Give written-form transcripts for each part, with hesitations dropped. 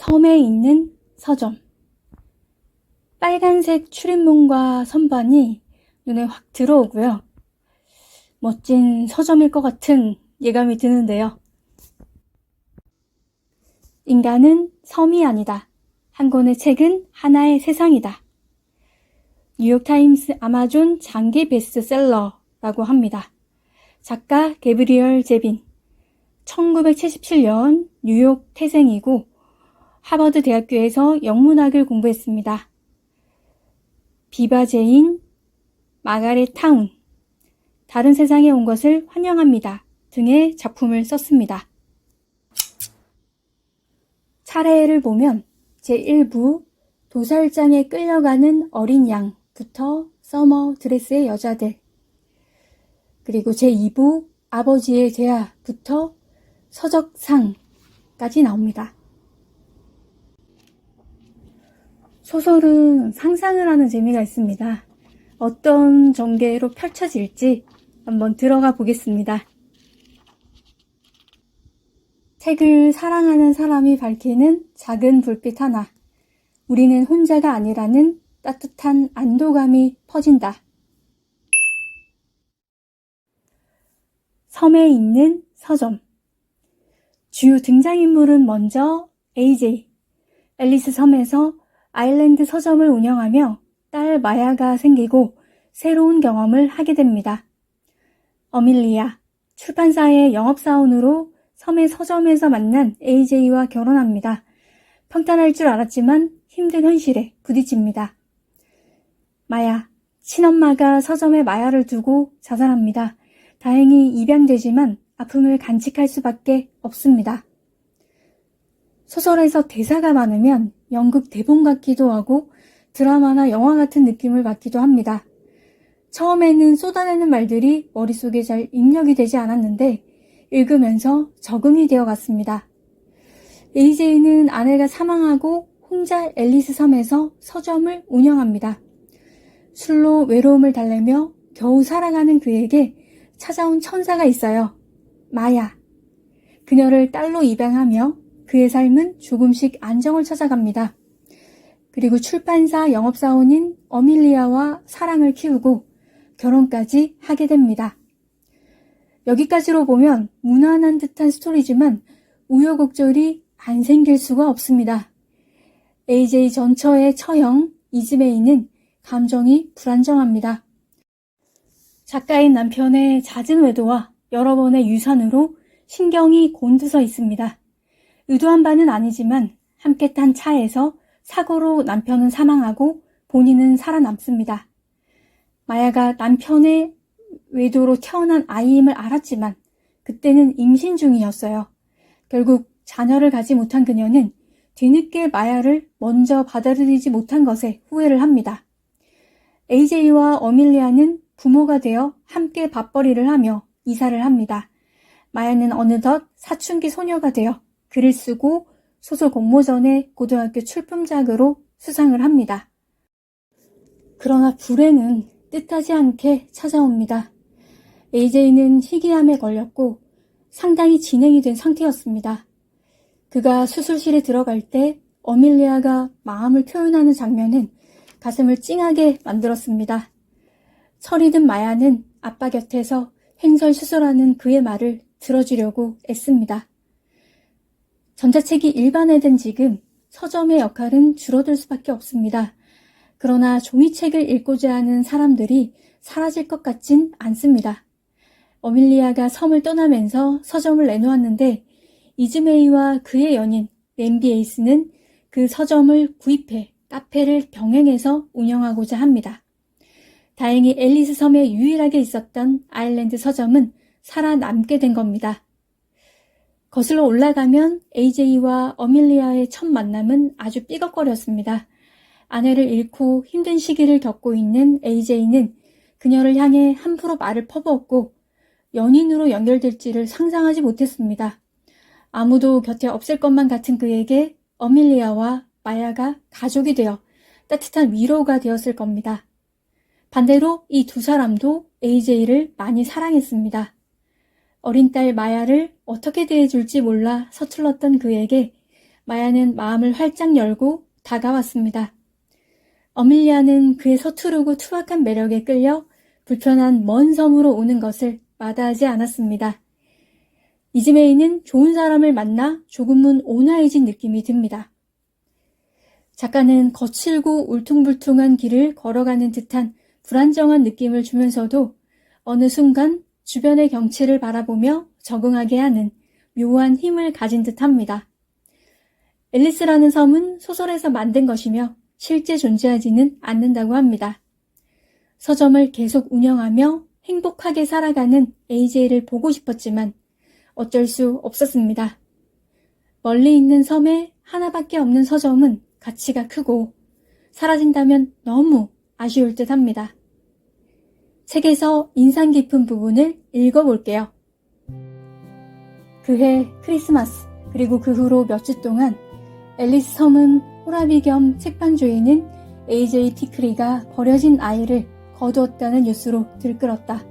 섬에 있는 서점. 빨간색 출입문과 선반이 눈에 확 들어오고요. 멋진 서점일 것 같은 예감이 드는데요. 인간은 섬이 아니다. 한 권의 책은 하나의 세상이다. 뉴욕타임스 아마존 장기 베스트셀러라고 합니다. 작가 게브리얼 제빈. 1977년 뉴욕 태생이고 하버드 대학교에서 영문학을 공부했습니다. 비바 제인, 마가렛 타운, 다른 세상에 온 것을 환영합니다 등의 작품을 썼습니다. 차례를 보면 제1부 도살장에 끌려가는 어린 양부터 서머 드레스의 여자들, 그리고 제2부 아버지의 제아부터 서적상까지 나옵니다. 소설은 상상을 하는 재미가 있습니다. 어떤 전개로 펼쳐질지 한번 들어가 보겠습니다. 책을 사랑하는 사람이 밝히는 작은 불빛 하나. 우리는 혼자가 아니라는 따뜻한 안도감이 퍼진다. 섬에 있는 서점. 주요 등장인물은 먼저 AJ, 앨리스 섬에서 아일랜드 서점을 운영하며 딸 마야가 생기고 새로운 경험을 하게 됩니다. 어밀리아, 출판사의 영업사원으로 섬의 서점에서 만난 AJ와 결혼합니다. 평탄할 줄 알았지만 힘든 현실에 부딪힙니다. 마야, 친엄마가 서점에 마야를 두고 자살합니다. 다행히 입양되지만 아픔을 간직할 수밖에 없습니다. 소설에서 대사가 많으면 연극 대본 같기도 하고 드라마나 영화 같은 느낌을 받기도 합니다. 처음에는 쏟아내는 말들이 머릿속에 잘 입력이 되지 않았는데 읽으면서 적응이 되어 갔습니다. AJ는 아내가 사망하고 혼자 앨리스 섬에서 서점을 운영합니다. 술로 외로움을 달래며 겨우 살아가는 그에게 찾아온 천사가 있어요. 마야. 그녀를 딸로 입양하며 그의 삶은 조금씩 안정을 찾아갑니다. 그리고 출판사 영업사원인 어밀리아와 사랑을 키우고 결혼까지 하게 됩니다. 여기까지로 보면 무난한 듯한 스토리지만 우여곡절이 안 생길 수가 없습니다. AJ 전처의 처형 이즈메이는 감정이 불안정합니다. 작가인 남편의 잦은 외도와 여러 번의 유산으로 신경이 곤두서 있습니다. 의도한 바는 아니지만 함께 탄 차에서 사고로 남편은 사망하고 본인은 살아남습니다. 마야가 남편의 외도로 태어난 아이임을 알았지만 그때는 임신 중이었어요. 결국 자녀를 가지 못한 그녀는 뒤늦게 마야를 먼저 받아들이지 못한 것에 후회를 합니다. AJ와 어밀리아는 부모가 되어 함께 밥벌이를 하며 이사를 합니다. 마야는 어느덧 사춘기 소녀가 되어 글을 쓰고 소설 공모전에 고등학교 출품작으로 수상을 합니다. 그러나 불행은 뜻하지 않게 찾아옵니다. AJ는 희귀암에 걸렸고 상당히 진행이 된 상태였습니다. 그가 수술실에 들어갈 때 어밀리아가 마음을 표현하는 장면은 가슴을 찡하게 만들었습니다. 철이 든 마야는 아빠 곁에서 횡설수설하는 그의 말을 들어주려고 애씁니다. 전자책이 일반화된 지금 서점의 역할은 줄어들 수밖에 없습니다. 그러나 종이책을 읽고자 하는 사람들이 사라질 것 같진 않습니다. 어밀리아가 섬을 떠나면서 서점을 내놓았는데 이즈메이와 그의 연인 램비 에이스는 그 서점을 구입해 카페를 병행해서 운영하고자 합니다. 다행히 앨리스 섬에 유일하게 있었던 아일랜드 서점은 살아남게 된 겁니다. 거슬러 올라가면 AJ와 어밀리아의 첫 만남은 아주 삐걱거렸습니다. 아내를 잃고 힘든 시기를 겪고 있는 AJ는 그녀를 향해 함부로 말을 퍼부었고 연인으로 연결될지를 상상하지 못했습니다. 아무도 곁에 없을 것만 같은 그에게 어밀리아와 마야가 가족이 되어 따뜻한 위로가 되었을 겁니다. 반대로 이 두 사람도 AJ를 많이 사랑했습니다. 어린 딸 마야를 어떻게 대해줄지 몰라 서툴렀던 그에게 마야는 마음을 활짝 열고 다가왔습니다. 어밀리아는 그의 서투르고 투박한 매력에 끌려 불편한 먼 섬으로 오는 것을 마다하지 않았습니다. 이즈메이는 좋은 사람을 만나 조금은 온화해진 느낌이 듭니다. 작가는 거칠고 울퉁불퉁한 길을 걸어가는 듯한 불안정한 느낌을 주면서도 어느 순간 주변의 경치를 바라보며 적응하게 하는 묘한 힘을 가진 듯합니다. 앨리스라는 섬은 소설에서 만든 것이며 실제 존재하지는 않는다고 합니다. 서점을 계속 운영하며 행복하게 살아가는 AJ를 보고 싶었지만 어쩔 수 없었습니다. 멀리 있는 섬에 하나밖에 없는 서점은 가치가 크고 사라진다면 너무 아쉬울 듯 합니다. 책에서 인상 깊은 부분을 읽어볼게요. 그해 크리스마스 그리고 그 후로 몇 주 동안 앨리스 섬은 호라비 겸 책방 주인인 AJ 티크리가 버려진 아이를 거두었다는 뉴스로 들끓었다.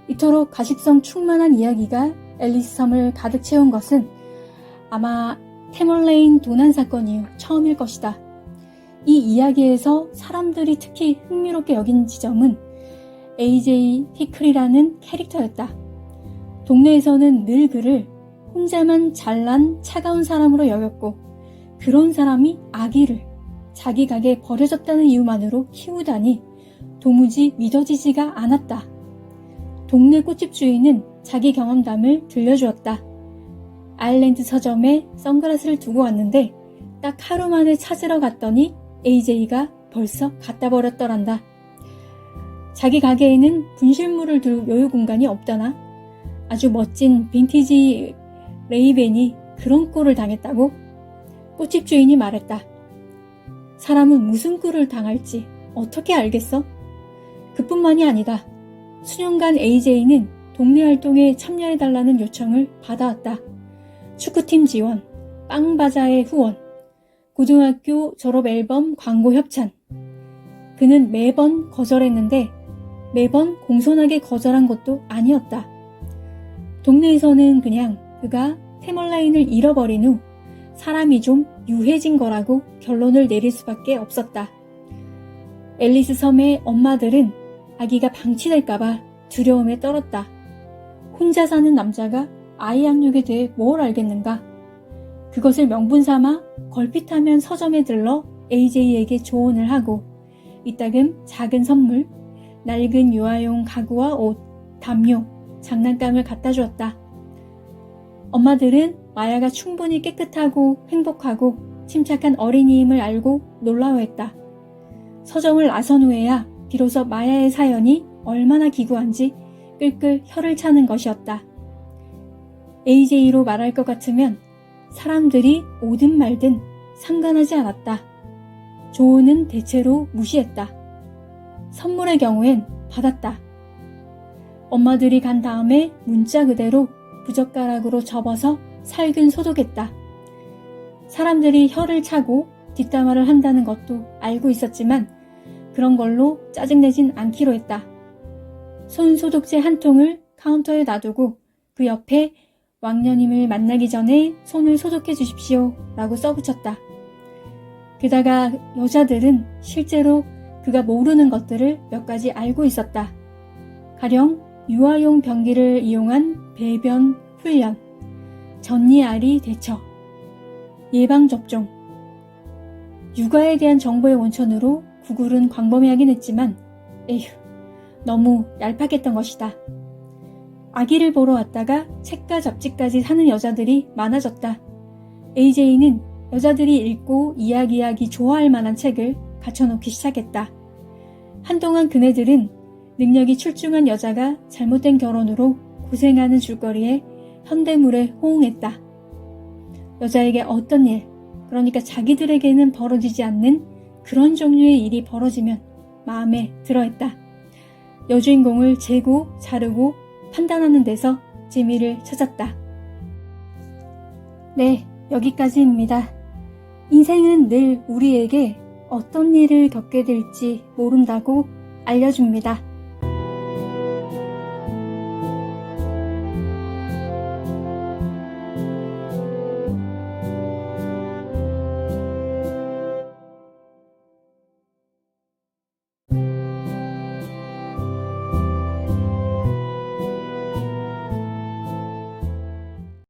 이토록 가십성 충만한 이야기가 앨리스 섬을 가득 채운 것은 아마 태멀레인 도난 사건 이후 처음일 것이다. 이 이야기에서 사람들이 특히 흥미롭게 여긴 지점은 AJ 티클이라는 캐릭터였다. 동네에서는 늘 그를 혼자만 잘난 차가운 사람으로 여겼고 그런 사람이 아기를 자기 가게에 버려졌다는 이유만으로 키우다니 도무지 믿어지지가 않았다. 동네 꽃집 주인은 자기 경험담을 들려주었다. 아일랜드 서점에 선글라스를 두고 왔는데 딱 하루 만에 찾으러 갔더니 AJ가 벌써 갖다 버렸더란다. 자기 가게에는 분실물을 둘 여유 공간이 없다나? 아주 멋진 빈티지 레이벤이 그런 꼴을 당했다고? 꽃집 주인이 말했다. 사람은 무슨 꼴을 당할지 어떻게 알겠어? 그뿐만이 아니다. 수년간 AJ는 동네 활동에 참여해달라는 요청을 받아왔다. 축구팀 지원, 빵바자의 후원, 고등학교 졸업 앨범 광고 협찬. 그는 매번 거절했는데 매번 공손하게 거절한 것도 아니었다. 동네에서는 그냥 그가 태멀라인을 잃어버린 후 사람이 좀 유해진 거라고 결론을 내릴 수밖에 없었다. 앨리스 섬의 엄마들은 아기가 방치될까봐 두려움에 떨었다. 혼자 사는 남자가 아이 양육에 대해 뭘 알겠는가? 그것을 명분 삼아 걸핏하면 서점에 들러 AJ에게 조언을 하고 이따금 작은 선물, 낡은 유아용 가구와 옷, 담요, 장난감을 갖다 주었다. 엄마들은 마야가 충분히 깨끗하고 행복하고 침착한 어린이임을 알고 놀라워했다. 서점을 나선 후에야 비로소 마야의 사연이 얼마나 기구한지 끌끌 혀를 차는 것이었다. AJ로 말할 것 같으면 사람들이 오든 말든 상관하지 않았다. 조언은 대체로 무시했다. 선물의 경우엔 받았다. 엄마들이 간 다음에 문자 그대로 부젓가락으로 접어서 살균 소독했다. 사람들이 혀를 차고 뒷담화를 한다는 것도 알고 있었지만 그런 걸로 짜증내진 않기로 했다. 손 소독제 한 통을 카운터에 놔두고 그 옆에 왕년임을 만나기 전에 손을 소독해 주십시오 라고 써붙였다. 게다가 여자들은 실제로 그가 모르는 것들을 몇 가지 알고 있었다. 가령 유아용 변기를 이용한 배변 훈련, 전이알이 대처, 예방접종. 육아에 대한 정보의 원천으로 구글은 광범위하긴 했지만 에휴, 너무 얄팍했던 것이다. 아기를 보러 왔다가 책과 잡지까지 사는 여자들이 많아졌다. AJ는 여자들이 읽고 이야기하기 좋아할 만한 책을 갖춰놓기 시작했다. 한동안 그네들은 능력이 출중한 여자가 잘못된 결혼으로 고생하는 줄거리에 현대물에 호응했다. 여자에게 어떤 일, 그러니까 자기들에게는 벌어지지 않는 그런 종류의 일이 벌어지면 마음에 들어했다. 여주인공을 재고 자르고 판단하는 데서 재미를 찾았다. 네, 여기까지입니다. 인생은 늘 우리에게 어떤 일을 겪게 될지 모른다고 알려줍니다.